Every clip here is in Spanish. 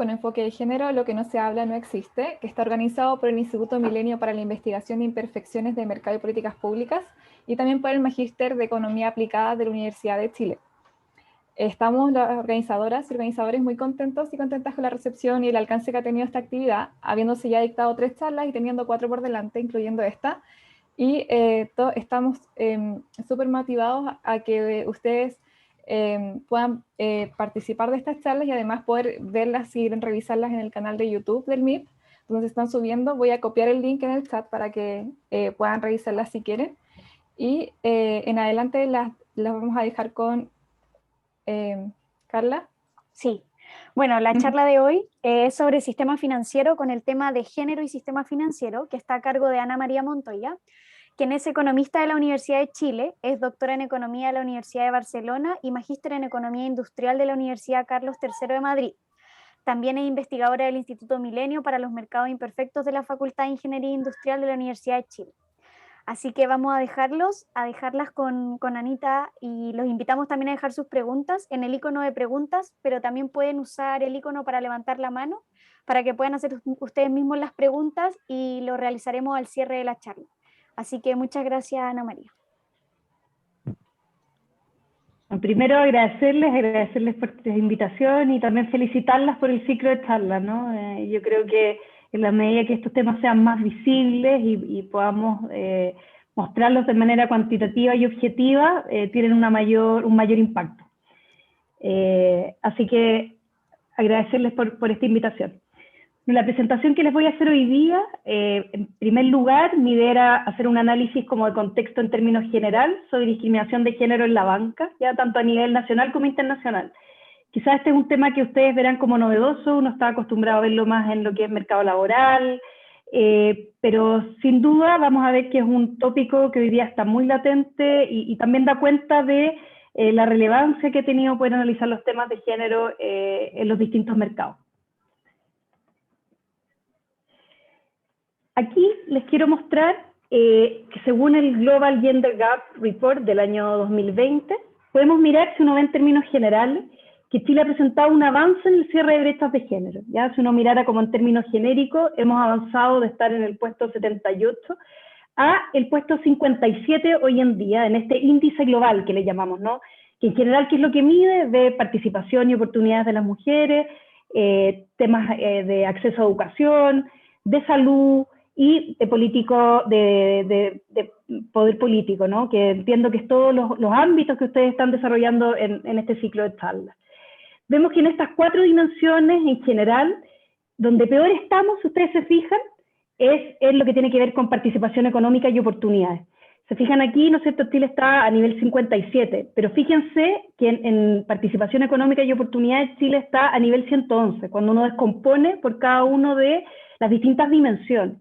con enfoque de género, Lo que no se habla no existe, que está organizado por el Instituto Milenio para la Investigación de Imperfecciones de Mercado y Políticas Públicas y también por el Magíster de Economía Aplicada de la Universidad de Chile. Estamos las organizadoras y organizadores muy contentos y contentas con la recepción y el alcance que ha tenido esta actividad, habiéndose ya dictado 3 charlas y teniendo 4 por delante, incluyendo esta. Y estamos súper motivados a que ustedes puedan participar de estas charlas y además poder verlas y revisarlas en el canal de YouTube del MIP, donde se están subiendo. Voy a copiar el link en el chat para que puedan revisarlas si quieren. Y en adelante las vamos a dejar con Carla. Sí. Bueno, la charla de hoy es sobre sistema financiero con el tema de género y sistema financiero, que está a cargo de Ana María Montoya, quien es economista de la Universidad de Chile, es doctora en Economía de la Universidad de Barcelona y magíster en Economía Industrial de la Universidad Carlos III de Madrid. También es investigadora del Instituto Milenio para los Mercados Imperfectos de la Facultad de Ingeniería Industrial de la Universidad de Chile. Así que vamos a dejarlas con Anita y los invitamos también a dejar sus preguntas en el icono de preguntas, pero también pueden usar el icono para levantar la mano para que puedan hacer ustedes mismos las preguntas y lo realizaremos al cierre de la charla. Así que muchas gracias, Ana María. Primero agradecerles por esta invitación y también felicitarlas por el ciclo de charlas, ¿no? Yo creo que en la medida que estos temas sean más visibles y podamos mostrarlos de manera cuantitativa y objetiva, tienen un mayor impacto. Así que agradecerles por esta invitación. La presentación que les voy a hacer hoy día, en primer lugar, mi idea era hacer un análisis como de contexto en términos general sobre discriminación de género en la banca, ya tanto a nivel nacional como internacional. Quizás este es un tema que ustedes verán como novedoso, uno está acostumbrado a verlo más en lo que es mercado laboral, pero sin duda vamos a ver que es un tópico que hoy día está muy latente y también da cuenta de la relevancia que ha tenido poder analizar los temas de género en los distintos mercados. Aquí les quiero mostrar que según el Global Gender Gap Report del año 2020, podemos mirar, si uno ve en términos generales, que Chile ha presentado un avance en el cierre de brechas de género. ¿Ya? Si uno mirara como en términos genéricos, hemos avanzado de estar en el puesto 78 a el puesto 57 hoy en día, en este índice global que le llamamos, ¿no? Que en general, ¿qué es lo que mide? De participación y oportunidades de las mujeres, temas de acceso a educación, de salud y de poder político, ¿no? Que entiendo que es todos los ámbitos que ustedes están desarrollando en este ciclo de charlas. Vemos que en estas 4 dimensiones en general, donde peor estamos, si ustedes se fijan, es lo que tiene que ver con participación económica y oportunidades. Se fijan aquí, ¿no es cierto? Chile está a nivel 57, pero fíjense que en participación económica y oportunidades Chile está a nivel 111, cuando uno descompone por cada uno de las distintas dimensiones.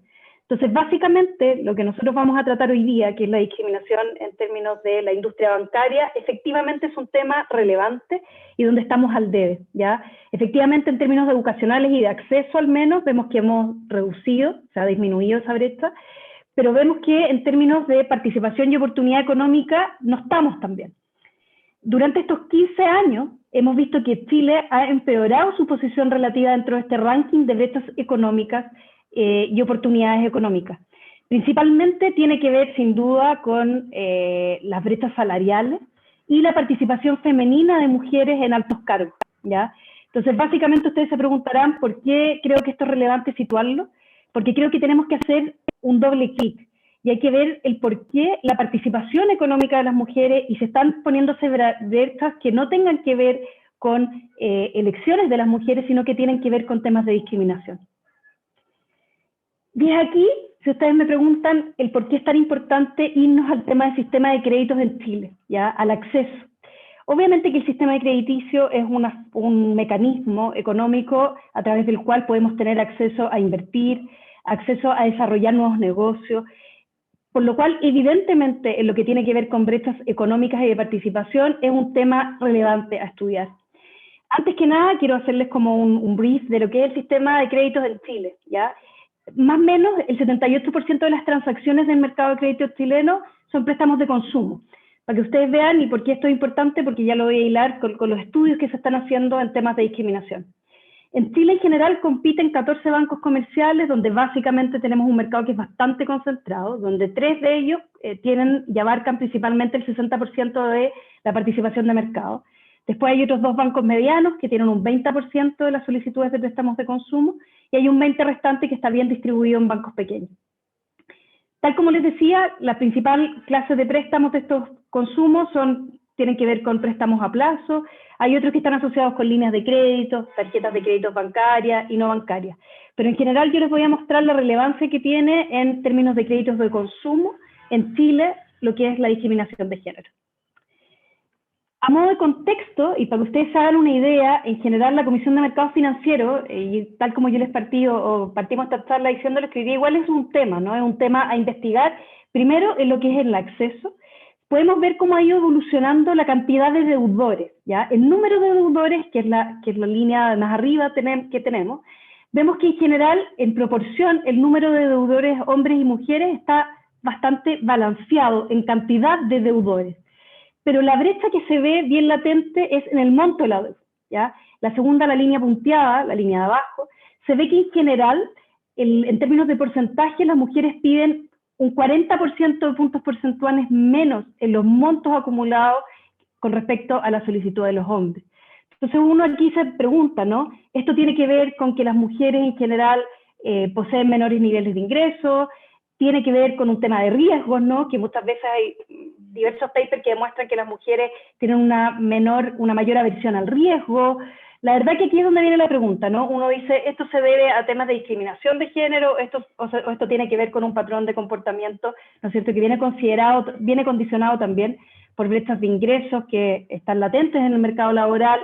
Entonces, básicamente, lo que nosotros vamos a tratar hoy día, que es la discriminación en términos de la industria bancaria, efectivamente es un tema relevante y donde estamos al debe, ¿ya? Efectivamente, en términos educacionales y de acceso al menos, vemos que hemos reducido, se ha disminuido esa brecha, pero vemos que en términos de participación y oportunidad económica no estamos tan bien. Durante estos 15 años, hemos visto que Chile ha empeorado su posición relativa dentro de este ranking de brechas económicas y oportunidades económicas. Principalmente tiene que ver, sin duda, con las brechas salariales y la participación femenina de mujeres en altos cargos, ¿ya? Entonces, básicamente, ustedes se preguntarán por qué creo que esto es relevante situarlo, porque creo que tenemos que hacer un doble clic y hay que ver el por qué la participación económica de las mujeres y se están poniéndose brechas que no tengan que ver con elecciones de las mujeres, sino que tienen que ver con temas de discriminación. Desde aquí, si ustedes me preguntan el por qué es tan importante irnos al tema del sistema de créditos en Chile, ¿ya? Al acceso. Obviamente que el sistema de crediticio es un mecanismo económico a través del cual podemos tener acceso a invertir, acceso a desarrollar nuevos negocios, por lo cual, evidentemente, en lo que tiene que ver con brechas económicas y de participación, es un tema relevante a estudiar. Antes que nada, quiero hacerles como un brief de lo que es el sistema de créditos en Chile, ¿ya? Más o menos, el 78% de las transacciones del mercado de crédito chileno son préstamos de consumo. Para que ustedes vean, y por qué esto es importante, porque ya lo voy a hilar con los estudios que se están haciendo en temas de discriminación. En Chile en general compiten 14 bancos comerciales, donde básicamente tenemos un mercado que es bastante concentrado, donde 3 de ellos tienen y abarcan principalmente el 60% de la participación de mercado. Después hay otros 2 bancos medianos que tienen un 20% de las solicitudes de préstamos de consumo, y hay un 20% restante que está bien distribuido en bancos pequeños. Tal como les decía, la principal clase de préstamos de estos consumos tienen que ver con préstamos a plazo. Hay otros que están asociados con líneas de crédito, tarjetas de crédito bancarias y no bancarias. Pero en general yo les voy a mostrar la relevancia que tiene en términos de créditos de consumo en Chile lo que es la discriminación de género. A modo de contexto, y para que ustedes se hagan una idea, en general la Comisión de Mercados Financieros, y tal como yo les partimos esta charla diciéndoles que hoy día igual es un tema, ¿no? Es un tema a investigar, primero en lo que es el acceso. Podemos ver cómo ha ido evolucionando la cantidad de deudores, ¿ya? El número de deudores, que es la línea más arriba que tenemos, vemos que en general, en proporción, el número de deudores hombres y mujeres está bastante balanceado en cantidad de deudores. Pero la brecha que se ve bien latente es en el monto de la deuda, ¿ya? La segunda, la línea punteada, la línea de abajo, se ve que en general, en términos de porcentaje, las mujeres piden un 40% de puntos porcentuales menos en los montos acumulados con respecto a la solicitud de los hombres. Entonces uno aquí se pregunta, ¿no? Esto tiene que ver con que las mujeres en general poseen menores niveles de ingresos, tiene que ver con un tema de riesgos, ¿no? Que muchas veces hay diversos papers que demuestran que las mujeres tienen una mayor aversión al riesgo. La verdad que aquí es donde viene la pregunta, ¿no? Uno dice, ¿esto se debe a temas de discriminación de género? ¿O esto tiene que ver con un patrón de comportamiento, ¿no es cierto?, que viene condicionado también por brechas de ingresos que están latentes en el mercado laboral,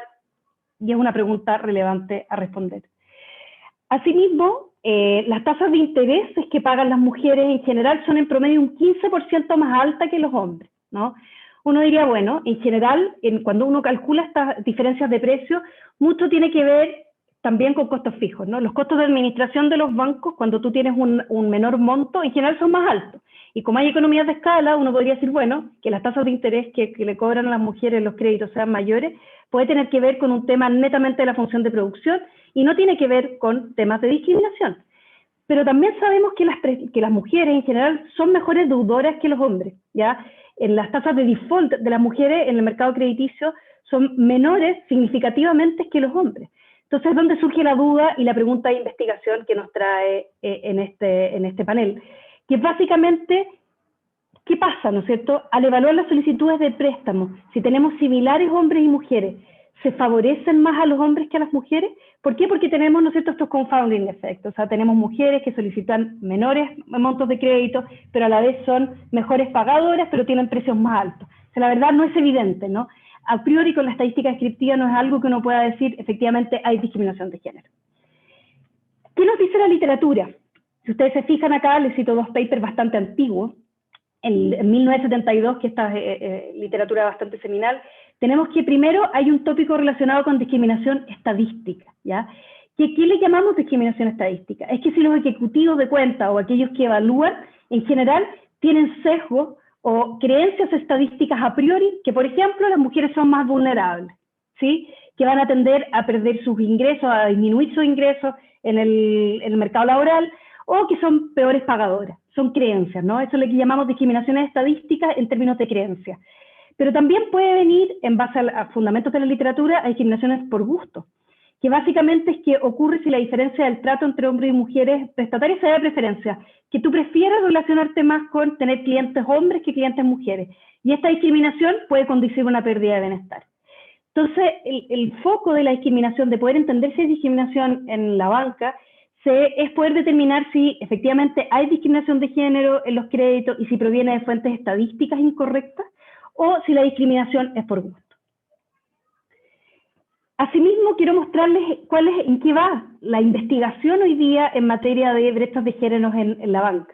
y es una pregunta relevante a responder. Asimismo, las tasas de intereses que pagan las mujeres en general son en promedio un 15% más altas que los hombres, ¿no? Uno diría, bueno, en general, cuando uno calcula estas diferencias de precio, mucho tiene que ver también con costos fijos, ¿no? Los costos de administración de los bancos, cuando tú tienes un menor monto, en general son más altos. Y como hay economías de escala, uno podría decir, bueno, que las tasas de interés que le cobran a las mujeres los créditos sean mayores, puede tener que ver con un tema netamente de la función de producción y no tiene que ver con temas de discriminación. Pero también sabemos que las mujeres en general son mejores deudoras que los hombres, ¿ya? En las tasas de default de las mujeres en el mercado crediticio son menores significativamente que los hombres. Entonces, ¿dónde surge la duda y la pregunta de investigación que nos trae en este panel? Que básicamente, ¿qué pasa, no es cierto? Al evaluar las solicitudes de préstamo, si tenemos similares hombres y mujeres, ¿se favorecen más a los hombres que a las mujeres? ¿Por qué? Porque tenemos, ¿no es cierto?, estos confounding effects. O sea, tenemos mujeres que solicitan menores montos de crédito, pero a la vez son mejores pagadoras, pero tienen precios más altos. O sea, la verdad no es evidente, ¿no? A priori con la estadística descriptiva no es algo que uno pueda decir, efectivamente hay discriminación de género. ¿Qué nos dice la literatura? Si ustedes se fijan acá, les cito 2 papers bastante antiguos. En 1972, que esta literatura bastante seminal, tenemos que primero hay un tópico relacionado con discriminación estadística, ¿ya? ¿Qué le llamamos discriminación estadística? Es que si los ejecutivos de cuenta o aquellos que evalúan, en general, tienen sesgos o creencias estadísticas a priori, que por ejemplo las mujeres son más vulnerables, ¿sí? Que van a tender a perder sus ingresos, a disminuir sus ingresos en el mercado laboral, o que son peores pagadoras. Son creencias, ¿no? Eso es lo que llamamos discriminaciones estadísticas en términos de creencias. Pero también puede venir, en base a fundamentos de la literatura, a discriminaciones por gusto, que básicamente es que ocurre si la diferencia del trato entre hombres y mujeres prestatarias se da de preferencia, que tú prefieras relacionarte más con tener clientes hombres que clientes mujeres, y esta discriminación puede conducir a una pérdida de bienestar. Entonces, el foco de la discriminación, de poder entender si hay discriminación en la banca, es poder determinar si efectivamente hay discriminación de género en los créditos y si proviene de fuentes estadísticas incorrectas, o si la discriminación es por gusto. Asimismo, quiero mostrarles en qué va la investigación hoy día en materia de brechas de género en la banca.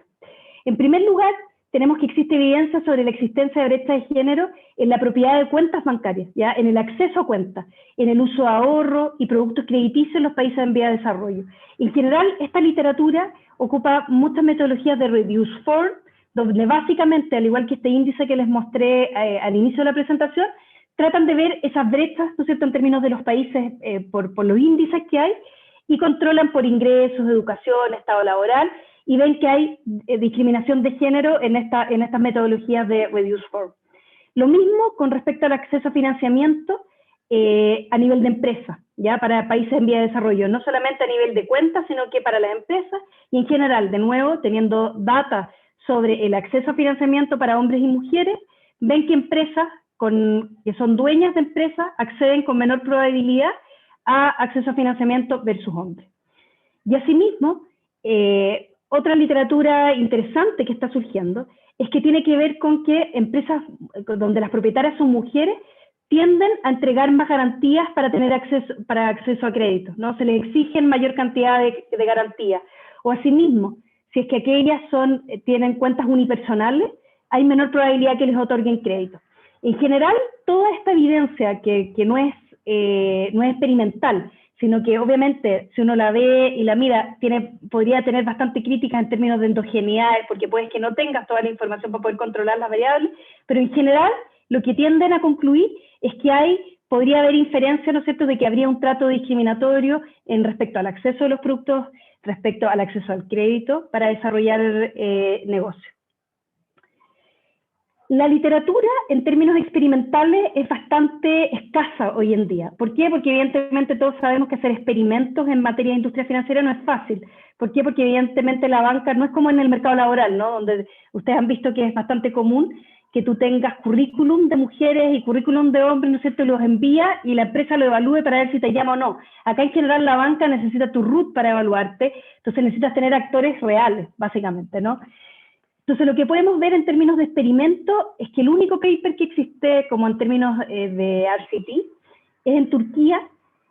En primer lugar, tenemos que existe evidencia sobre la existencia de brechas de género en la propiedad de cuentas bancarias, ¿ya? En el acceso a cuentas, en el uso de ahorro y productos crediticios en los países en vía de desarrollo. En general, esta literatura ocupa muchas metodologías de reduce form, donde básicamente, al igual que este índice que les mostré al inicio de la presentación, tratan de ver esas brechas, ¿no es cierto?, en términos de los países por los índices que hay, y controlan por ingresos, educación, estado laboral, y ven que hay discriminación de género en estas metodologías de Reduced Form. Lo mismo con respecto al acceso a financiamiento a nivel de empresa, ya para países en vía de desarrollo, no solamente a nivel de cuentas, sino que para las empresas, y en general, de nuevo, teniendo data sobre el acceso a financiamiento para hombres y mujeres, ven que empresas que son dueñas de empresas acceden con menor probabilidad a acceso a financiamiento versus hombres. Y asimismo, otra literatura interesante que está surgiendo es que tiene que ver con que empresas donde las propietarias son mujeres tienden a entregar más garantías para tener acceso a créditos, ¿no? Se les exigen mayor cantidad de garantías. O asimismo, si es que aquellas tienen cuentas unipersonales, hay menor probabilidad que les otorguen créditos. En general, toda esta evidencia que no es experimental, sino que obviamente si uno la ve y la mira, podría tener bastante críticas en términos de endogeneidad, porque puedes que no tengas toda la información para poder controlar las variables, pero en general lo que tienden a concluir es que podría haber inferencia, ¿no es cierto?, de que habría un trato discriminatorio en respecto al acceso a los productos, respecto al acceso al crédito para desarrollar negocios. La literatura, en términos experimentales, es bastante escasa hoy en día. ¿Por qué? Porque evidentemente todos sabemos que hacer experimentos en materia de industria financiera no es fácil. ¿Por qué? Porque evidentemente la banca no es como en el mercado laboral, ¿no? Donde ustedes han visto que es bastante común que tú tengas currículum de mujeres y currículum de hombres, ¿no es cierto?, y los envía y la empresa lo evalúe para ver si te llama o no. Acá en general la banca necesita tu RUT para evaluarte, entonces necesitas tener actores reales, básicamente, ¿no? Entonces, lo que podemos ver en términos de experimento es que el único paper que existe, como en términos de RCT, es en Turquía,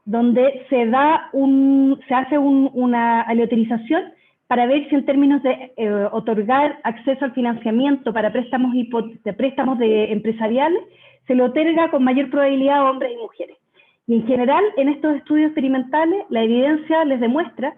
donde se hace una aleatorización para ver si en términos de otorgar acceso al financiamiento para préstamos empresariales, se le otorga con mayor probabilidad a hombres y mujeres. Y en general, en estos estudios experimentales, la evidencia les demuestra,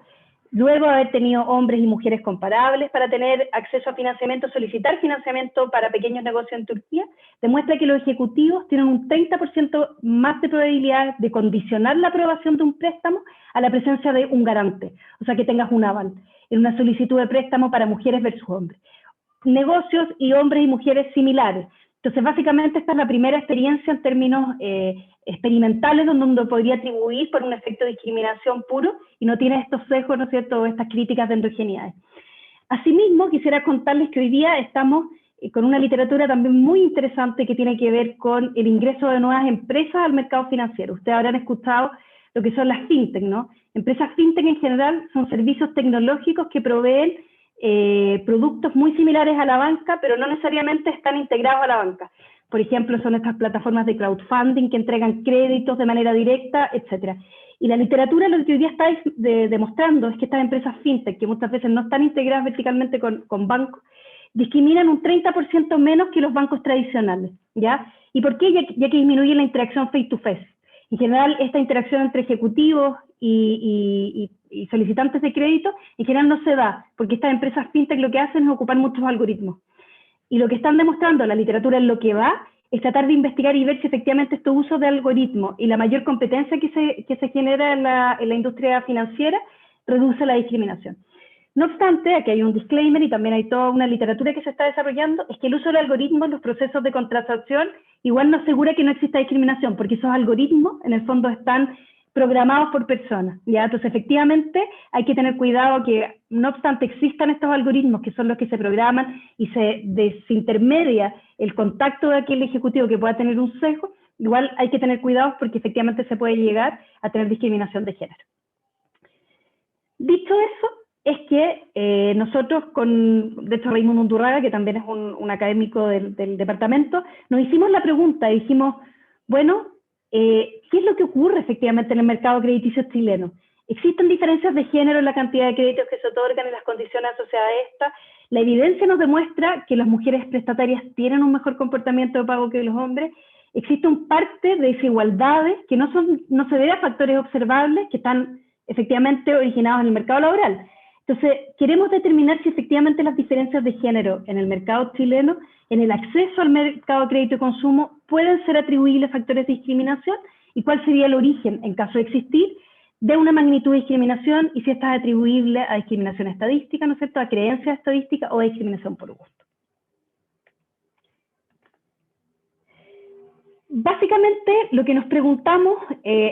luego de haber tenido hombres y mujeres comparables para tener acceso a financiamiento, solicitar financiamiento para pequeños negocios en Turquía, demuestra que los ejecutivos tienen un 30% más de probabilidad de condicionar la aprobación de un préstamo a la presencia de un garante, o sea, que tengas un aval en una solicitud de préstamo para mujeres versus hombres. Negocios y hombres y mujeres similares. Entonces, básicamente, esta es la primera experiencia en términos experimentales donde uno podría atribuir por un efecto de discriminación puro y no tiene estos sesgos, ¿no es cierto?, estas críticas de endogeneidad. Asimismo, quisiera contarles que hoy día estamos con una literatura también muy interesante que tiene que ver con el ingreso de nuevas empresas al mercado financiero. Ustedes habrán escuchado lo que son las fintech, ¿no? Empresas fintech en general son servicios tecnológicos que proveen productos muy similares a la banca, pero no necesariamente están integrados a la banca. Por ejemplo, son estas plataformas de crowdfunding que entregan créditos de manera directa, etc. Y la literatura lo que hoy día está demostrando es que estas empresas fintech, que muchas veces no están integradas verticalmente con bancos, discriminan un 30% menos que los bancos tradicionales, ¿ya? ¿Y por qué? Ya que disminuye la interacción face to face. En general, esta interacción entre ejecutivos y solicitantes de crédito, en general no se da, porque estas empresas fintech lo que hacen es ocupar muchos algoritmos. Y lo que están demostrando la literatura en lo que va es tratar de investigar y ver si efectivamente estos usos de algoritmos y la mayor competencia que se genera en la industria financiera reduce la discriminación. No obstante, aquí hay un disclaimer y también hay toda una literatura que se está desarrollando, es que el uso del algoritmo en los procesos de contratación igual no asegura que no exista discriminación, porque esos algoritmos en el fondo están programados por personas, ¿ya? Entonces, efectivamente, hay que tener cuidado que, no obstante existan estos algoritmos que son los que se programan y se desintermedia el contacto de aquel ejecutivo que pueda tener un sesgo, igual hay que tener cuidado porque efectivamente se puede llegar a tener discriminación de género. Dicho eso, es que nosotros de hecho Raimundo Undurraga, que también es un académico del departamento, nos hicimos la pregunta y dijimos, bueno, ¿qué es lo que ocurre efectivamente en el mercado crediticio chileno? ¿Existen diferencias de género en la cantidad de créditos que se otorgan y las condiciones asociadas a esta? La evidencia nos demuestra que las mujeres prestatarias tienen un mejor comportamiento de pago que los hombres. Existe un parte de desigualdades que no se debe a factores observables que están efectivamente originados en el mercado laboral. Entonces, queremos determinar si efectivamente las diferencias de género en el mercado chileno, en el acceso al mercado de crédito y consumo, pueden ser atribuibles a factores de discriminación y cuál sería el origen, en caso de existir, de una magnitud de discriminación y si esta es atribuible a discriminación estadística, ¿no es cierto?, a creencia estadística o a discriminación por gusto. Básicamente, lo que nos preguntamos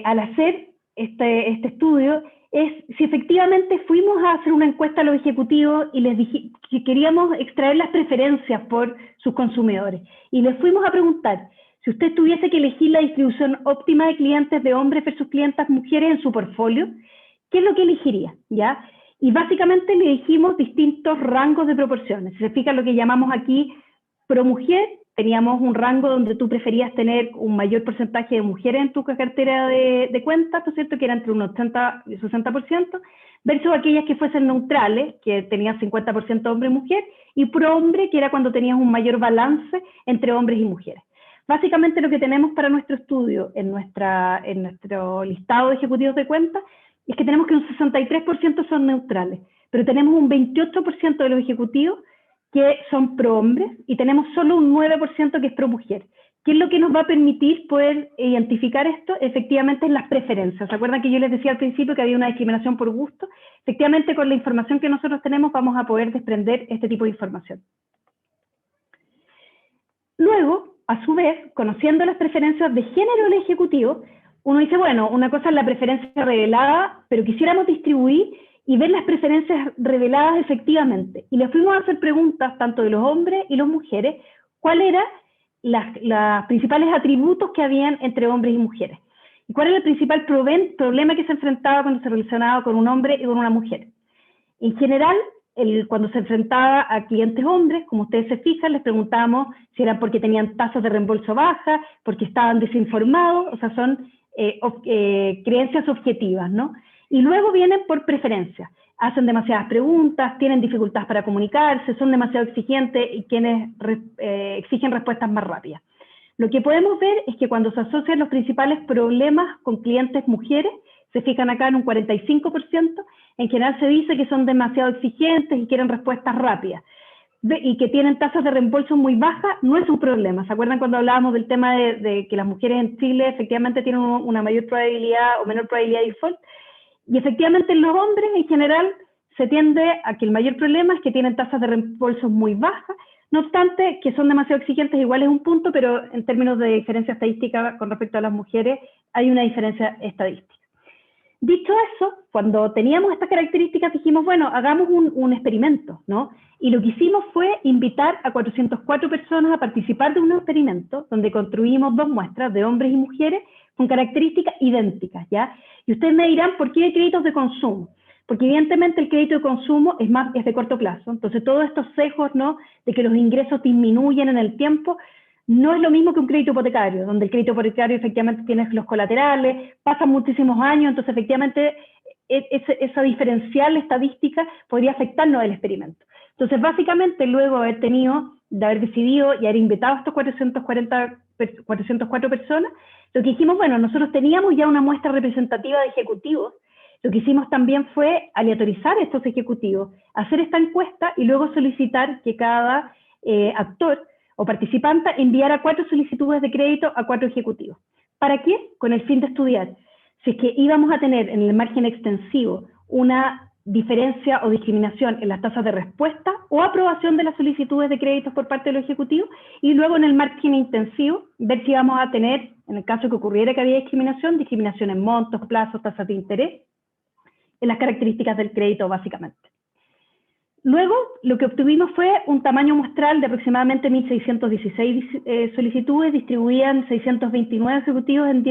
al hacer este estudio es si efectivamente fuimos a hacer una encuesta a los ejecutivos y les dije que queríamos extraer las preferencias por sus consumidores. Y les fuimos a preguntar, si usted tuviese que elegir la distribución óptima de clientes de hombres versus clientas mujeres en su portfolio, ¿qué es lo que elegiría? ¿Ya? Y básicamente le dijimos distintos rangos de proporciones. Si se fijan lo que llamamos aquí pro mujer, teníamos un rango donde tú preferías tener un mayor porcentaje de mujeres en tu cartera de cuentas, ¿no es cierto?, que era entre un 80 y 60%, versus aquellas que fuesen neutrales, que tenían 50% hombre y mujer, y pro hombre, que era cuando tenías un mayor balance entre hombres y mujeres. Básicamente lo que tenemos para nuestro estudio en nuestro listado de ejecutivos de cuentas es que tenemos que un 63% son neutrales, pero tenemos un 28% de los ejecutivos que son pro hombres y tenemos solo un 9% que es pro mujer. ¿Qué es lo que nos va a permitir poder identificar esto? Efectivamente en las preferencias. ¿Se acuerdan que yo les decía al principio que había una discriminación por gusto? Efectivamente con la información que nosotros tenemos vamos a poder desprender este tipo de información. Luego, a su vez, conociendo las preferencias de género del ejecutivo, uno dice, bueno, una cosa es la preferencia revelada, pero quisiéramos distribuir y ver las preferencias reveladas efectivamente. Y les fuimos a hacer preguntas tanto de los hombres y las mujeres, cuáles eran los principales atributos que habían entre hombres y mujeres. Y cuál era el principal problema que se enfrentaba cuando se relacionaba con un hombre y con una mujer. En general, cuando se enfrentaba a clientes hombres, como ustedes se fijan, les preguntábamos si eran porque tenían tasas de reembolso bajas, porque estaban desinformados, o sea, son creencias objetivas, ¿no? Y luego vienen por preferencia. Hacen demasiadas preguntas, tienen dificultades para comunicarse, son demasiado exigentes y quienes exigen respuestas más rápidas. Lo que podemos ver es que cuando se asocian los principales problemas con clientes mujeres, se fijan acá en un 45%, en general se dice que son demasiado exigentes y quieren respuestas rápidas. Y que tienen tasas de reembolso muy bajas, no es un problema. ¿Se acuerdan cuando hablábamos del tema de que las mujeres en Chile efectivamente tienen una mayor probabilidad o menor probabilidad de default? Y efectivamente en los hombres en general se tiende a que el mayor problema es que tienen tasas de reembolso muy bajas, no obstante que son demasiado exigentes igual es un punto, pero en términos de diferencia estadística con respecto a las mujeres hay una diferencia estadística. Dicho eso, cuando teníamos estas características dijimos, bueno, hagamos un experimento, ¿no? Y lo que hicimos fue invitar a 404 personas a participar de un experimento donde construimos 2 muestras de hombres y mujeres con características idénticas, ¿ya? Y ustedes me dirán, ¿por qué créditos de consumo? Porque evidentemente el crédito de consumo es de corto plazo, entonces todos estos sesgos, ¿no?, de que los ingresos disminuyen en el tiempo, no es lo mismo que un crédito hipotecario, donde el crédito hipotecario efectivamente tiene los colaterales, pasan muchísimos años, entonces efectivamente esa diferencial estadística podría afectarnos el experimento. Entonces básicamente luego de haber decidido y haber invitado a estos 404 personas, lo que hicimos, bueno, nosotros teníamos ya una muestra representativa de ejecutivos, lo que hicimos también fue aleatorizar a estos ejecutivos, hacer esta encuesta y luego solicitar que cada actor o participante enviara 4 solicitudes de crédito a 4 ejecutivos. ¿Para qué? Con el fin de estudiar si es que íbamos a tener en el margen extensivo una diferencia o discriminación en las tasas de respuesta o aprobación de las solicitudes de créditos por parte de los ejecutivos, y luego en el margen intensivo ver si íbamos a tener, en el caso que ocurriera que había discriminación en montos, plazos, tasas de interés, en las características del crédito básicamente. Luego, lo que obtuvimos fue un tamaño muestral de aproximadamente 1.616 solicitudes distribuidas en 629 ejecutivos en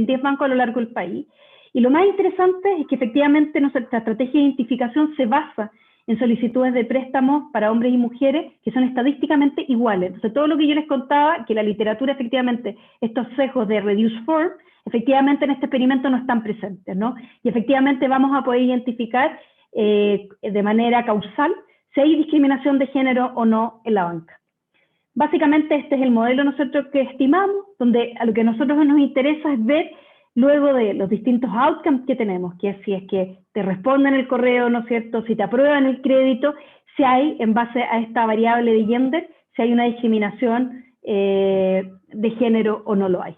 10 bancos a lo largo del país. Y lo más interesante es que efectivamente nuestra estrategia de identificación se basa en solicitudes de préstamos para hombres y mujeres que son estadísticamente iguales. Entonces, todo lo que yo les contaba, que la literatura efectivamente, estos sesgos de reduced form, efectivamente en este experimento no están presentes, ¿no? Y efectivamente vamos a poder identificar de manera causal si hay discriminación de género o no en la banca. Básicamente este es el modelo nosotros que estimamos, donde a lo que a nosotros nos interesa es ver luego de los distintos outcomes que tenemos, que si es que te responden el correo, ¿no es cierto?, si te aprueban el crédito, si hay, en base a esta variable de gender, si hay una discriminación de género o no lo hay.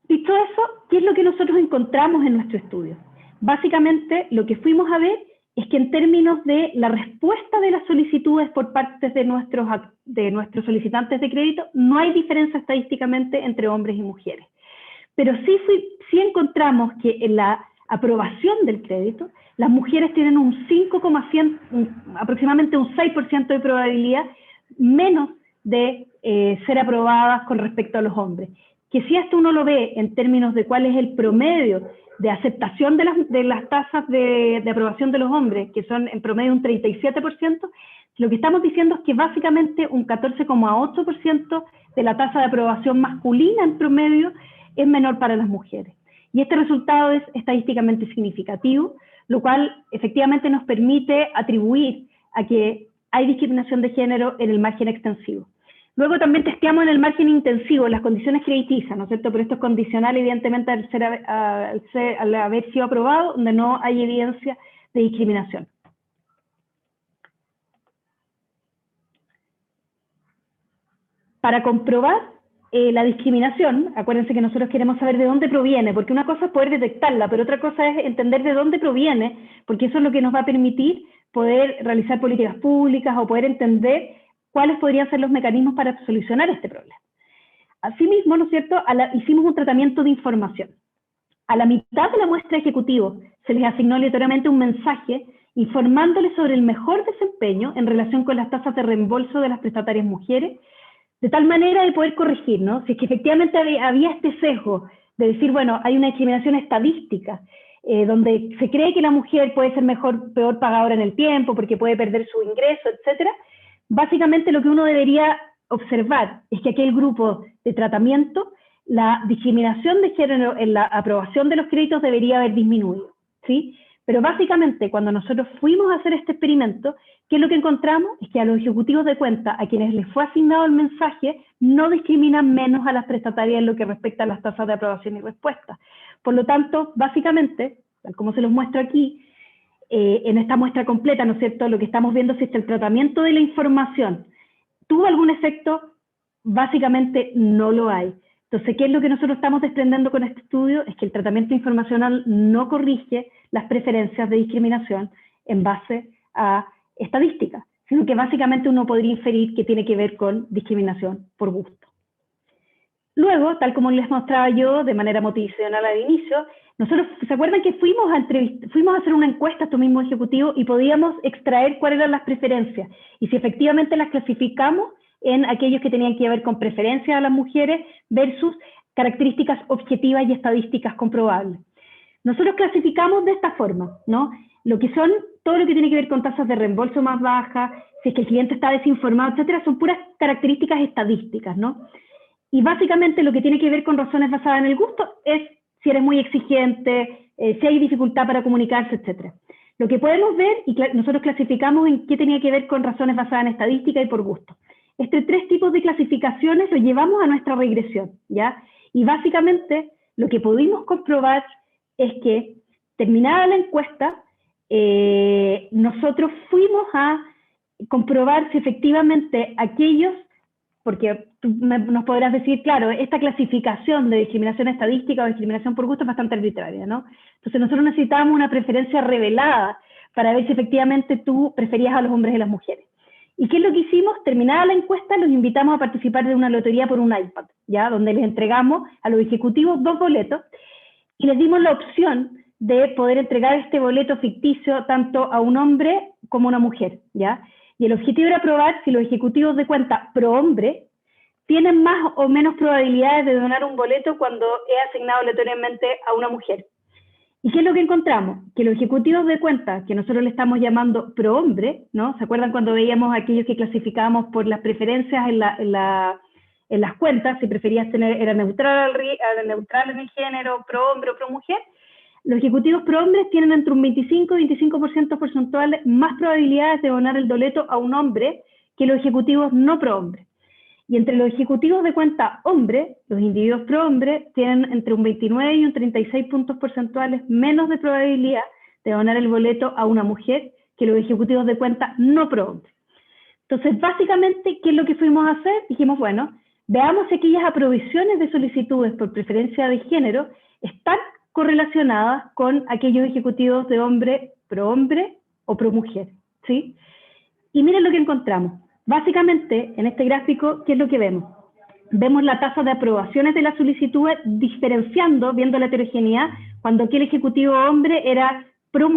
Dicho eso, ¿qué es lo que nosotros encontramos en nuestro estudio? Básicamente, lo que fuimos a ver es que en términos de la respuesta de las solicitudes por parte de nuestros solicitantes de crédito, no hay diferencia estadísticamente entre hombres y mujeres. Pero sí encontramos que en la aprobación del crédito, las mujeres tienen un 5,100, aproximadamente un 6% de probabilidad menos de ser aprobadas con respecto a los hombres. Que si esto uno lo ve en términos de cuál es el promedio de aceptación de las tasas de aprobación de los hombres, que son en promedio un 37%, lo que estamos diciendo es que básicamente un 14,8% de la tasa de aprobación masculina en promedio es menor para las mujeres. Y este resultado es estadísticamente significativo, lo cual efectivamente nos permite atribuir a que hay discriminación de género en el margen extensivo. Luego también testeamos en el margen intensivo las condiciones crediticias, ¿no es cierto? Pero esto es condicional, evidentemente, al haber sido aprobado, donde no hay evidencia de discriminación. Para comprobar la discriminación, acuérdense que nosotros queremos saber de dónde proviene, porque una cosa es poder detectarla, pero otra cosa es entender de dónde proviene, porque eso es lo que nos va a permitir poder realizar políticas públicas o poder entender cuáles podrían ser los mecanismos para solucionar este problema. Asimismo, ¿no es cierto?, hicimos un tratamiento de información. A la mitad de la muestra de ejecutivos se les asignó aleatoriamente un mensaje informándoles sobre el mejor desempeño en relación con las tasas de reembolso de las prestatarias mujeres, de tal manera de poder corregir, ¿no? Si es que efectivamente había este sesgo de decir, bueno, hay una discriminación estadística, donde se cree que la mujer puede ser peor pagadora en el tiempo, porque puede perder su ingreso, etcétera. Básicamente lo que uno debería observar es que aquel grupo de tratamiento, la discriminación de género en la aprobación de los créditos debería haber disminuido, ¿sí? Pero básicamente cuando nosotros fuimos a hacer este experimento, ¿qué es lo que encontramos? Es que a los ejecutivos de cuenta, a quienes les fue asignado el mensaje, no discriminan menos a las prestatarias en lo que respecta a las tasas de aprobación y respuesta. Por lo tanto, básicamente, tal como se los muestro aquí, en esta muestra completa, ¿no es cierto?, lo que estamos viendo es si el tratamiento de la información tuvo algún efecto, básicamente no lo hay. Entonces, ¿qué es lo que nosotros estamos desprendiendo con este estudio? Es que el tratamiento informacional no corrige las preferencias de discriminación en base a estadísticas, sino que básicamente uno podría inferir que tiene que ver con discriminación por gusto. Luego, tal como les mostraba yo de manera motivacional al inicio, nosotros, ¿se acuerdan que fuimos a hacer una encuesta a estos mismos ejecutivos y podíamos extraer cuáles eran las preferencias? Y si efectivamente las clasificamos en aquellos que tenían que ver con preferencias a las mujeres versus características objetivas y estadísticas comprobables. Nosotros clasificamos de esta forma, ¿no? Lo que son, todo lo que tiene que ver con tasas de reembolso más bajas, si es que el cliente está desinformado, etcétera, son puras características estadísticas, ¿no? Y básicamente lo que tiene que ver con razones basadas en el gusto es si eres muy exigente, si hay dificultad para comunicarse, etc. Lo que podemos ver, y nosotros clasificamos en qué tenía que ver con razones basadas en estadística y por gusto. Estos tres tipos de clasificaciones los llevamos a nuestra regresión, ¿ya? Y básicamente lo que pudimos comprobar es que, terminada la encuesta, nosotros fuimos a comprobar si efectivamente aquellos, porque tú nos podrás decir, claro, esta clasificación de discriminación estadística o discriminación por gusto es bastante arbitraria, ¿no? Entonces nosotros necesitábamos una preferencia revelada para ver si efectivamente tú preferías a los hombres y a las mujeres. ¿Y qué es lo que hicimos? Terminada la encuesta, los invitamos a participar de una lotería por un iPad, ¿ya? Donde les entregamos a los ejecutivos 2 boletos y les dimos la opción de poder entregar este boleto ficticio tanto a un hombre como a una mujer, ¿ya? Y el objetivo era probar si los ejecutivos de cuenta pro hombre tienen más o menos probabilidades de donar un boleto cuando es asignado aleatoriamente a una mujer. ¿Y qué es lo que encontramos? Que los ejecutivos de cuenta, que nosotros le estamos llamando pro hombre, ¿no? ¿Se acuerdan cuando veíamos aquellos que clasificábamos por las preferencias en las cuentas, si preferías tener, era neutral en el género, pro hombre o pro mujer? Los ejecutivos pro hombres tienen entre un 25 y 25% porcentuales más probabilidades de donar el boleto a un hombre que los ejecutivos no pro hombre. Y entre los ejecutivos de cuenta hombre, los individuos pro hombre tienen entre un 29 y un 36 puntos porcentuales menos de probabilidad de donar el boleto a una mujer que los ejecutivos de cuenta no pro hombre. Entonces, básicamente, ¿qué es lo que fuimos a hacer? Dijimos, bueno, veamos si aquellas aprobaciones de solicitudes por preferencia de género están correlacionadas con aquellos ejecutivos de hombre o pro mujer, ¿sí? Y miren lo que encontramos. Básicamente, en este gráfico, ¿qué es lo que vemos? Vemos la tasa de aprobaciones de las solicitudes diferenciando, viendo la heterogeneidad, cuando aquel ejecutivo hombre era pro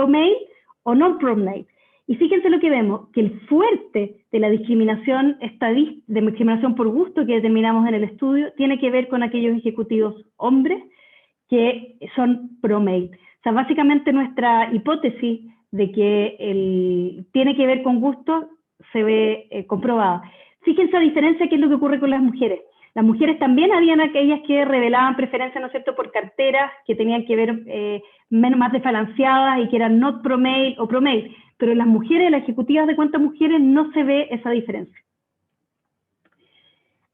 male o no pro male. Y fíjense lo que vemos, que el fuerte de la discriminación de discriminación por gusto que determinamos en el estudio tiene que ver con aquellos ejecutivos hombres que son pro male. O sea, básicamente nuestra hipótesis de que tiene que ver con gusto se ve comprobada. Fíjense a diferencia qué es lo que ocurre con las mujeres. Las mujeres también habían aquellas que revelaban preferencia, ¿no es cierto?, por carteras que tenían que ver más desbalanceadas y que eran not pro male o pro male. Pero en las mujeres, las ejecutivas de cuentas mujeres, no se ve esa diferencia.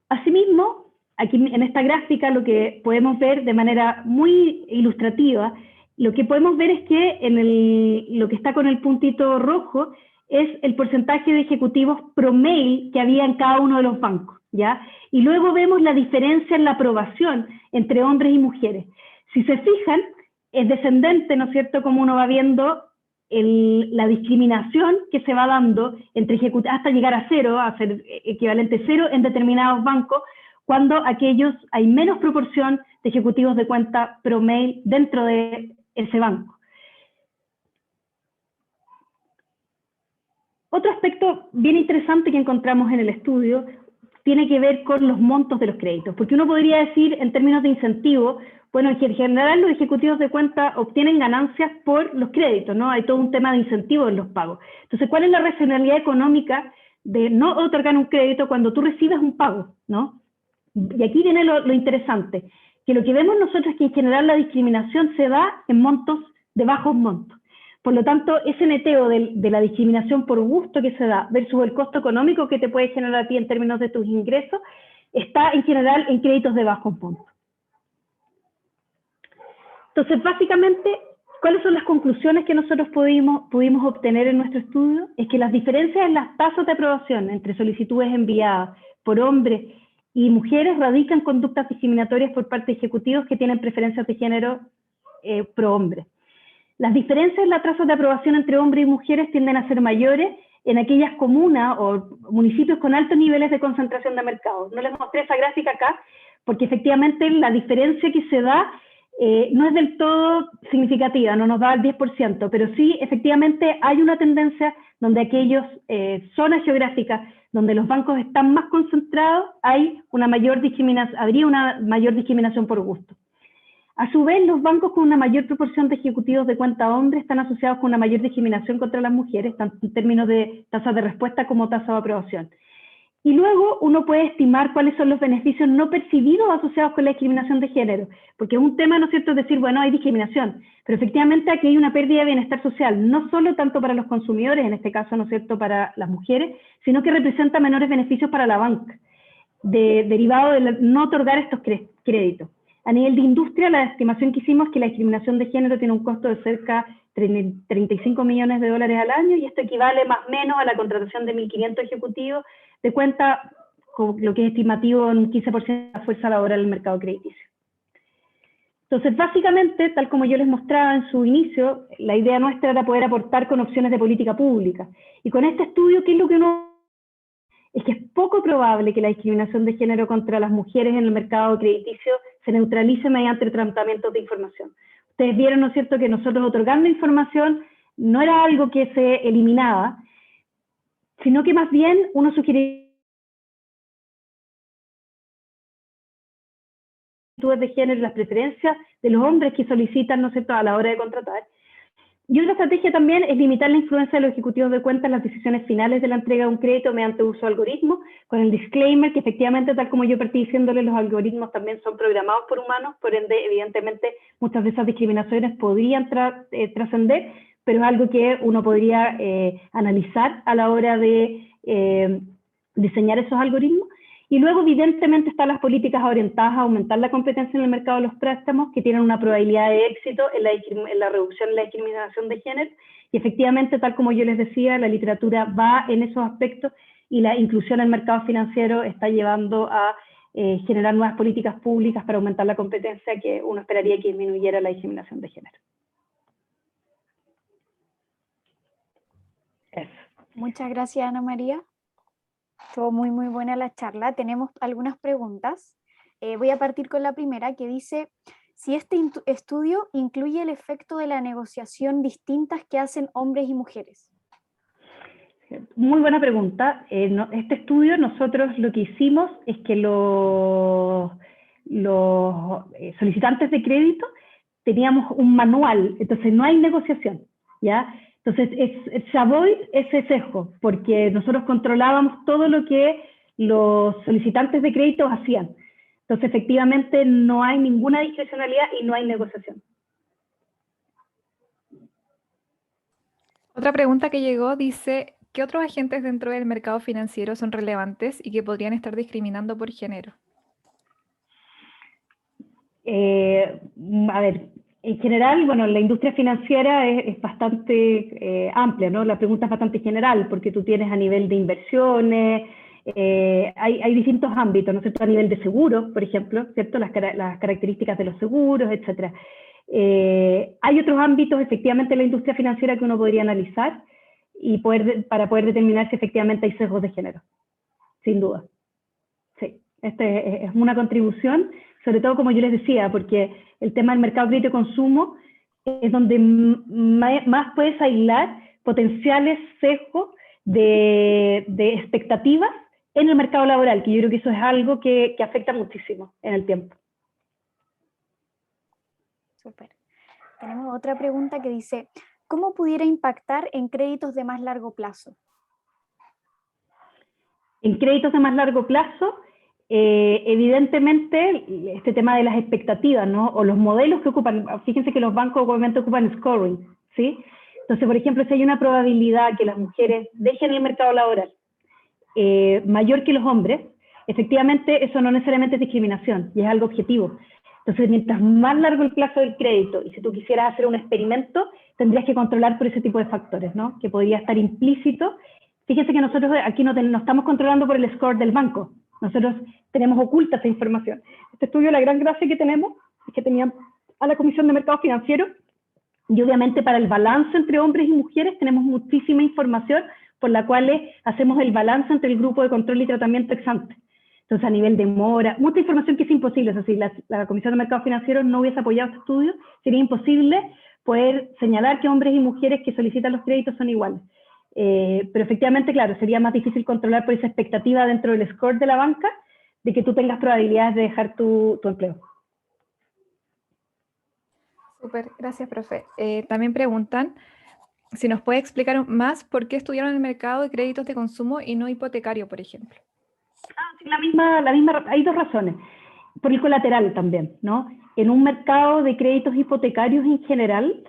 Asimismo, aquí en esta gráfica lo que podemos ver de manera muy ilustrativa, lo que podemos ver es que lo que está con el puntito rojo es el porcentaje de ejecutivos pro male que había en cada uno de los bancos, ¿ya? Y luego vemos la diferencia en la aprobación entre hombres y mujeres. Si se fijan, es descendente, ¿no es cierto?, como uno va viendo la discriminación que se va dando entre hasta llegar a cero, a ser equivalente cero en determinados bancos, cuando hay menos proporción de ejecutivos de cuenta pro male dentro de ese banco. Otro aspecto bien interesante que encontramos en el estudio tiene que ver con los montos de los créditos, porque uno podría decir en términos de incentivo, bueno, en general los ejecutivos de cuenta obtienen ganancias por los créditos, ¿no? Hay todo un tema de incentivo en los pagos. Entonces, ¿cuál es la racionalidad económica de no otorgar un crédito cuando tú recibes un pago, ¿no? Y aquí viene lo interesante, que lo que vemos nosotros es que en general la discriminación se da en montos de bajos montos. Por lo tanto, ese neteo de la discriminación por gusto que se da versus el costo económico que te puede generar a ti en términos de tus ingresos, está en general en créditos de bajos montos. Entonces, básicamente, ¿cuáles son las conclusiones que nosotros pudimos obtener en nuestro estudio? Es que las diferencias en las tasas de aprobación entre solicitudes enviadas por hombres y mujeres radican en conductas discriminatorias por parte de ejecutivos que tienen preferencias de género pro hombre. Las diferencias en la tasa de aprobación entre hombres y mujeres tienden a ser mayores en aquellas comunas o municipios con altos niveles de concentración de mercado. No les mostré esa gráfica acá, porque efectivamente la diferencia que se da no es del todo significativa, no nos da el 10%, pero sí efectivamente hay una tendencia donde aquellas zonas geográficas donde los bancos están más concentrados, habría una mayor discriminación por gusto. A su vez, los bancos con una mayor proporción de ejecutivos de cuenta hombre están asociados con una mayor discriminación contra las mujeres, tanto en términos de tasas de respuesta como tasas de aprobación. Y luego uno puede estimar cuáles son los beneficios no percibidos asociados con la discriminación de género, porque es un tema, ¿no es cierto?, decir, bueno, hay discriminación, pero efectivamente aquí hay una pérdida de bienestar social, no solo tanto para los consumidores, en este caso, ¿no es cierto?, para las mujeres, sino que representa menores beneficios para la banca, derivado de no otorgar estos créditos. A nivel de industria, la estimación que hicimos es que la discriminación de género tiene un costo de cerca de 35 millones de dólares al año, y esto equivale más o menos a la contratación de 1.500 ejecutivos de cuenta, con lo que es estimativo en un 15% de la fuerza laboral del mercado crediticio. Entonces, básicamente, tal como yo les mostraba en su inicio, la idea nuestra era poder aportar con opciones de política pública. Y con este estudio, ¿qué es lo que uno es que es poco probable que la discriminación de género contra las mujeres en el mercado crediticio se neutralice mediante tratamientos de información. Ustedes vieron, ¿no es cierto?, que nosotros otorgando información no era algo que se eliminaba, sino que más bien uno sugiere de género y las preferencias de los hombres que solicitan, ¿no es cierto?, a la hora de contratar. Y otra estrategia también es limitar la influencia de los ejecutivos de cuenta en las decisiones finales de la entrega de un crédito mediante uso de algoritmos, con el disclaimer que efectivamente, tal como yo partí diciéndole, los algoritmos también son programados por humanos, por ende, evidentemente, muchas de esas discriminaciones podrían trascender, pero es algo que uno podría analizar a la hora de diseñar esos algoritmos. Y luego, evidentemente, están las políticas orientadas a aumentar la competencia en el mercado de los préstamos, que tienen una probabilidad de éxito en la reducción de la discriminación de género. Y efectivamente, tal como yo les decía, la literatura va en esos aspectos y la inclusión en el mercado financiero está llevando a generar nuevas políticas públicas para aumentar la competencia, que uno esperaría que disminuyera la discriminación de género. Eso. Muchas gracias, Ana María. Estuvo muy buena la charla. Tenemos algunas preguntas. Voy a partir con la primera, que dice: si este estudio incluye el efecto de la negociación distintas que hacen hombres y mujeres. Muy buena pregunta. Este estudio nosotros lo que hicimos es que los solicitantes de crédito teníamos un manual, entonces no hay negociación, ¿ya? Entonces se avoid ese sesgo, porque nosotros controlábamos todo lo que los solicitantes de crédito hacían. Entonces efectivamente no hay ninguna discrecionalidad y no hay negociación. Otra pregunta que llegó dice: ¿qué otros agentes dentro del mercado financiero son relevantes y que podrían estar discriminando por género? A ver, en general, bueno, la industria financiera es bastante amplia, ¿no? La pregunta es bastante general, porque tú tienes a nivel de inversiones, hay distintos ámbitos, ¿no es cierto? A nivel de seguros, por ejemplo, ¿cierto? Las características de los seguros, etcétera. Hay otros ámbitos, efectivamente, en la industria financiera que uno podría analizar y para poder determinar si efectivamente hay sesgos de género, sin duda. Sí, es una contribución, sobre todo como yo les decía, porque el tema del mercado crédito y consumo es donde más puedes aislar potenciales sesgos de expectativas en el mercado laboral, que yo creo que eso es algo que afecta muchísimo en el tiempo. Súper. Tenemos otra pregunta que dice: ¿cómo pudiera impactar en créditos de más largo plazo? En créditos de más largo plazo, evidentemente, este tema de las expectativas, ¿no? O los modelos que ocupan, fíjense que los bancos obviamente ocupan scoring, ¿sí? Entonces, por ejemplo, si hay una probabilidad que las mujeres dejen el mercado laboral mayor que los hombres, efectivamente eso no necesariamente es discriminación, y es algo objetivo. Entonces, mientras más largo el plazo del crédito, y si tú quisieras hacer un experimento, tendrías que controlar por ese tipo de factores, ¿no? Que podría estar implícito. Fíjense que nosotros aquí no estamos controlando por el score del banco, nosotros tenemos oculta esa información. Este estudio, la gran gracia que tenemos, es que teníamos a la Comisión de Mercado Financiero, y obviamente para el balance entre hombres y mujeres tenemos muchísima información por la cual hacemos el balance entre el grupo de control y tratamiento ex ante. Entonces, a nivel de mora, mucha información que es imposible. Es decir, la Comisión de Mercado Financiero no hubiese apoyado este estudio, sería imposible poder señalar que hombres y mujeres que solicitan los créditos son iguales. Pero efectivamente, claro, sería más difícil controlar por esa expectativa dentro del score de la banca de que tú tengas probabilidades de dejar tu empleo. Súper, gracias, profe. También preguntan si nos puede explicar más por qué estudiaron el mercado de créditos de consumo y no hipotecario, por ejemplo. Sí, la misma, hay dos razones. Por el colateral también, ¿no? En un mercado de créditos hipotecarios en general,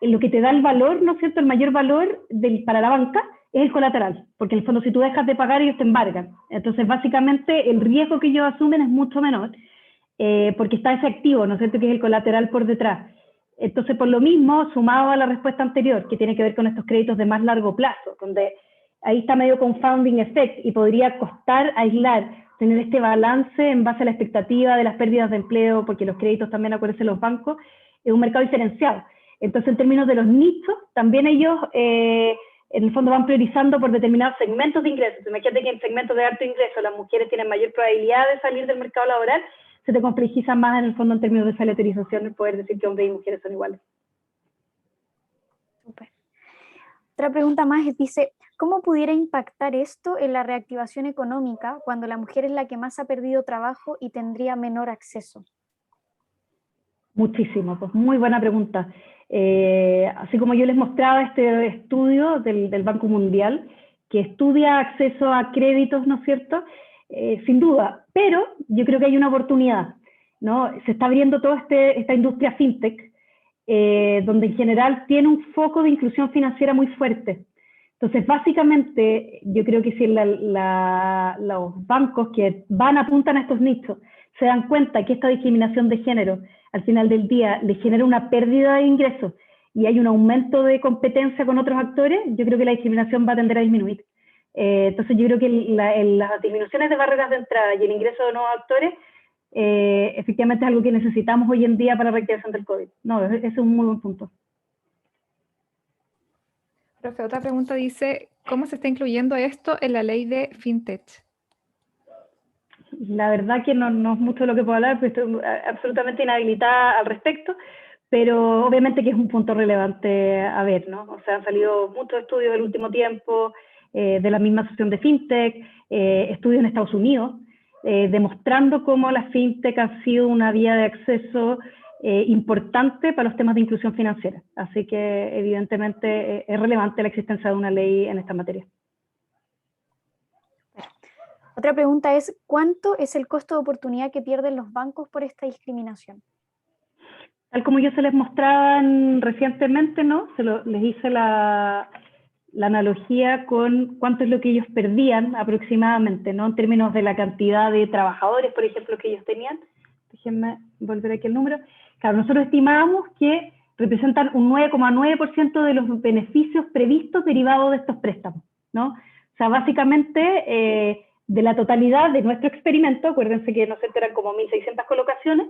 lo que te da el valor, ¿no es cierto?, el mayor valor para la banca es el colateral, porque en el fondo si tú dejas de pagar ellos te embargan. Entonces básicamente el riesgo que ellos asumen es mucho menor, porque está ese activo, ¿no es cierto?, que es el colateral por detrás. Entonces por lo mismo, sumado a la respuesta anterior, que tiene que ver con estos créditos de más largo plazo, donde ahí está medio confounding effect y podría costar aislar, tener este balance en base a la expectativa de las pérdidas de empleo, porque los créditos también, acuérdense, los bancos, es un mercado diferenciado. Entonces, en términos de los nichos, también ellos, en el fondo, van priorizando por determinados segmentos de ingresos. Imagínate que en segmentos de alto ingreso las mujeres tienen mayor probabilidad de salir del mercado laboral, se te complejiza más, en el fondo, en términos de salarización, el poder decir que hombres y mujeres son iguales. Super. Otra pregunta más dice: ¿cómo pudiera impactar esto en la reactivación económica cuando la mujer es la que más ha perdido trabajo y tendría menor acceso? Muchísimo, pues muy buena pregunta. Así como yo les mostraba este estudio del Banco Mundial, que estudia acceso a créditos, ¿no es cierto? Sin duda, pero yo creo que hay una oportunidad, ¿no? Se está abriendo toda esta industria fintech, donde en general tiene un foco de inclusión financiera muy fuerte. Entonces, básicamente, yo creo que si los bancos que apuntan a estos nichos se dan cuenta que esta discriminación de género al final del día les genera una pérdida de ingresos y hay un aumento de competencia con otros actores, yo creo que la discriminación va a tender a disminuir. Entonces yo creo que las disminuciones de barreras de entrada y el ingreso de nuevos actores efectivamente es algo que necesitamos hoy en día para la reactivación del COVID. No, ese es un muy buen punto. Profe, otra pregunta dice, ¿cómo se está incluyendo esto en la ley de FinTech? La verdad que no es mucho de lo que puedo hablar, pero estoy absolutamente inhabilitada al respecto, pero obviamente que es un punto relevante a ver, ¿no? O sea, han salido muchos estudios del último tiempo, de la misma asociación de FinTech, estudios en Estados Unidos, demostrando cómo las FinTech han sido una vía de acceso importante para los temas de inclusión financiera. Así que evidentemente es relevante la existencia de una ley en esta materia. Otra pregunta es, ¿cuánto es el costo de oportunidad que pierden los bancos por esta discriminación? Tal como yo se les mostraba recientemente, ¿no? Les hice la analogía con cuánto es lo que ellos perdían aproximadamente, ¿no? En términos de la cantidad de trabajadores, por ejemplo, que ellos tenían. Déjenme volver aquí el número. Claro, nosotros estimábamos que representan un 9,9% de los beneficios previstos derivados de estos préstamos, ¿no? O sea, básicamente, de la totalidad de nuestro experimento, acuérdense que nosotros eran como 1.600 colocaciones,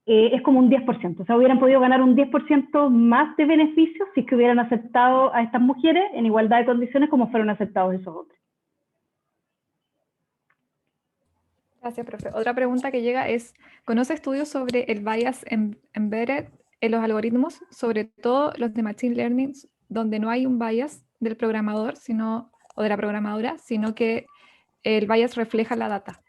es como un 10%. O sea, hubieran podido ganar un 10% más de beneficios si es que hubieran aceptado a estas mujeres en igualdad de condiciones como fueron aceptados esos hombres. Gracias, profe. Otra pregunta que llega es, ¿conoce estudios sobre el bias embedded en los algoritmos, sobre todo los de Machine Learning, donde no hay un bias del programador o de la programadora, sino que el bias refleja la data?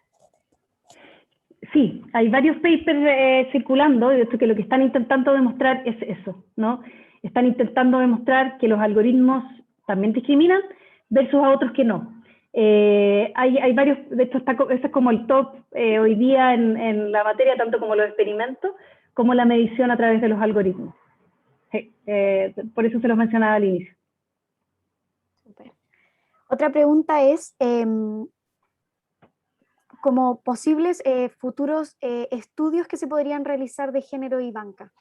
Sí, hay varios papers circulando, de hecho que lo que están intentando demostrar es eso, ¿no? Están intentando demostrar que los algoritmos también discriminan versus a otros que no. Hay varios, de hecho ese es como el top hoy día en la materia, tanto como los experimentos, como la medición a través de los algoritmos. Sí, por eso se los mencionaba al inicio. Super. Otra pregunta es, como posibles futuros estudios que se podrían realizar de género y banca.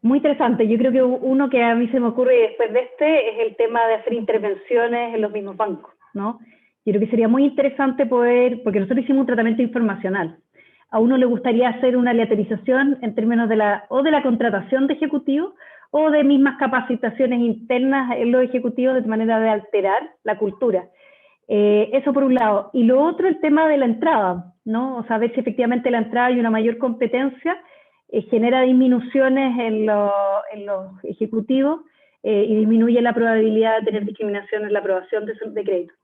Muy interesante. Yo creo que uno que a mí se me ocurre después de este es el tema de hacer intervenciones en los mismos bancos, ¿no? Yo creo que sería muy interesante poder, porque nosotros hicimos un tratamiento informacional. A uno le gustaría hacer una aleatorización en términos de la contratación de ejecutivos o de mismas capacitaciones internas en los ejecutivos de manera de alterar la cultura. Eso por un lado. Y lo otro, el tema de la entrada, ¿no? O sea, ver si efectivamente la entrada hay una mayor competencia, genera disminuciones en los ejecutivos y disminuye la probabilidad de tener discriminación en la aprobación de crédito.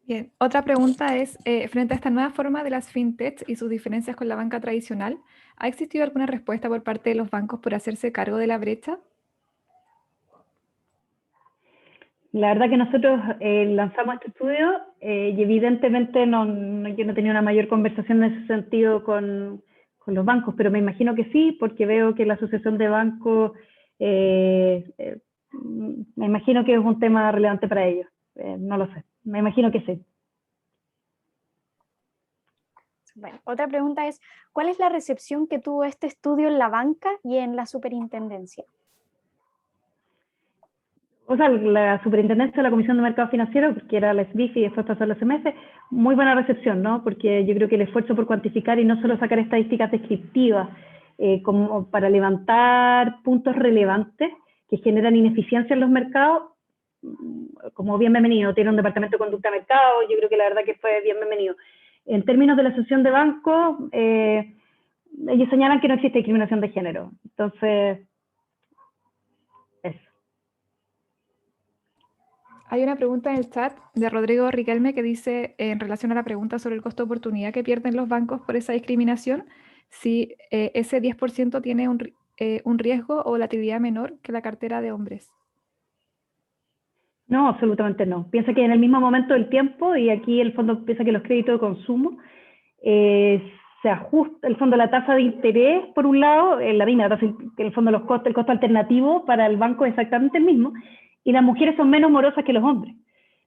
Bien, otra pregunta es, frente a esta nueva forma de las fintechs y sus diferencias con la banca tradicional, ¿ha existido alguna respuesta por parte de los bancos por hacerse cargo de la brecha? La verdad que nosotros lanzamos este estudio y evidentemente yo no tenía una mayor conversación en ese sentido con los bancos, pero me imagino que sí, porque veo que la Asociación de Bancos, me imagino que es un tema relevante para ellos. No lo sé, me imagino que sí. Bueno, otra pregunta es, ¿cuál es la recepción que tuvo este estudio en la banca y en la superintendencia? O sea, la superintendencia de la Comisión de Mercado Financiero, que era la SBIF y después pasó a la CMF, muy buena recepción, ¿no? Porque yo creo que el esfuerzo por cuantificar y no solo sacar estadísticas descriptivas, como para levantar puntos relevantes que generan ineficiencia en los mercados, como bien bienvenido. Tiene un departamento de conducta de mercado, yo creo que la verdad que fue bien bienvenido. En términos de la asociación de bancos, ellos señalan que no existe discriminación de género. Entonces, eso. Hay una pregunta en el chat de Rodrigo Riquelme que dice, en relación a la pregunta sobre el costo de oportunidad que pierden los bancos por esa discriminación, si ese 10% tiene un riesgo o volatilidad menor que la cartera de hombres. No, absolutamente no. Piensa que en el mismo momento del tiempo, y aquí el fondo piensa que los créditos de consumo, se ajusta, el fondo, la tasa de interés, por un lado, la misma, el fondo, el costo alternativo para el banco es exactamente el mismo, y las mujeres son menos morosas que los hombres.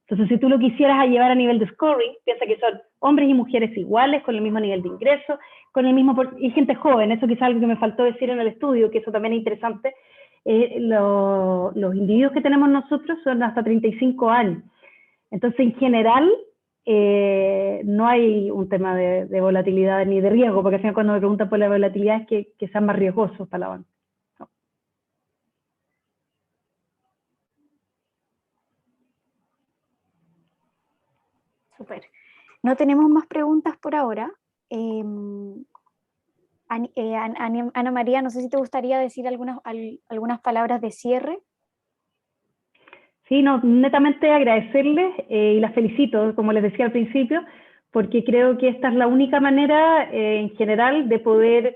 Entonces, si tú lo quisieras llevar a nivel de scoring, piensa que son hombres y mujeres iguales, con el mismo nivel de ingreso, con el mismo, y gente joven, eso quizás es algo que me faltó decir en el estudio, que eso también es interesante, los individuos que tenemos nosotros son hasta 35 años. Entonces, en general, no hay un tema de volatilidad ni de riesgo, porque al final cuando me preguntan por la volatilidad es que sean más riesgosos para la banca. No. Súper. No tenemos más preguntas por ahora. Ana María, no sé si te gustaría decir algunas palabras de cierre. Sí, no, netamente agradecerles y las felicito, como les decía al principio, porque creo que esta es la única manera en general de poder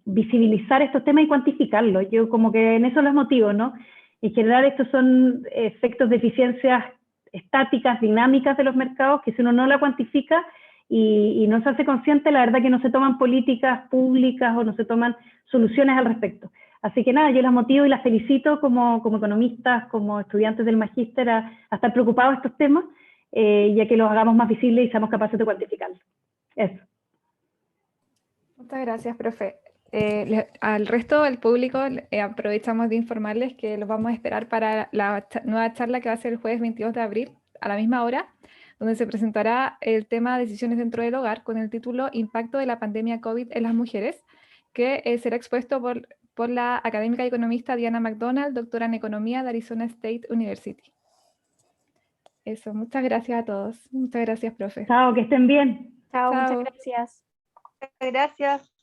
visibilizar estos temas y cuantificarlos. Yo como que en eso los motivo, ¿no? En general estos son efectos de eficiencias estáticas, dinámicas de los mercados, que si uno no la cuantifica y no se hace consciente, la verdad que no se toman políticas públicas o no se toman soluciones al respecto. Así que nada, yo las motivo y las felicito como economistas, como estudiantes del magíster a estar preocupados de estos temas, ya que los hagamos más visibles y seamos capaces de cuantificarlos. Eso. Muchas gracias, profe. Al resto del público aprovechamos de informarles que los vamos a esperar para la nueva charla que va a ser el jueves 22 de abril a la misma hora, donde se presentará el tema Decisiones dentro del hogar con el título Impacto de la pandemia COVID en las mujeres, que será expuesto por la académica y economista Diana McDonald, doctora en Economía de Arizona State University. Eso, muchas gracias a todos. Muchas gracias, profe. Chao, que estén bien. Chao, Chao. muchas gracias. Gracias.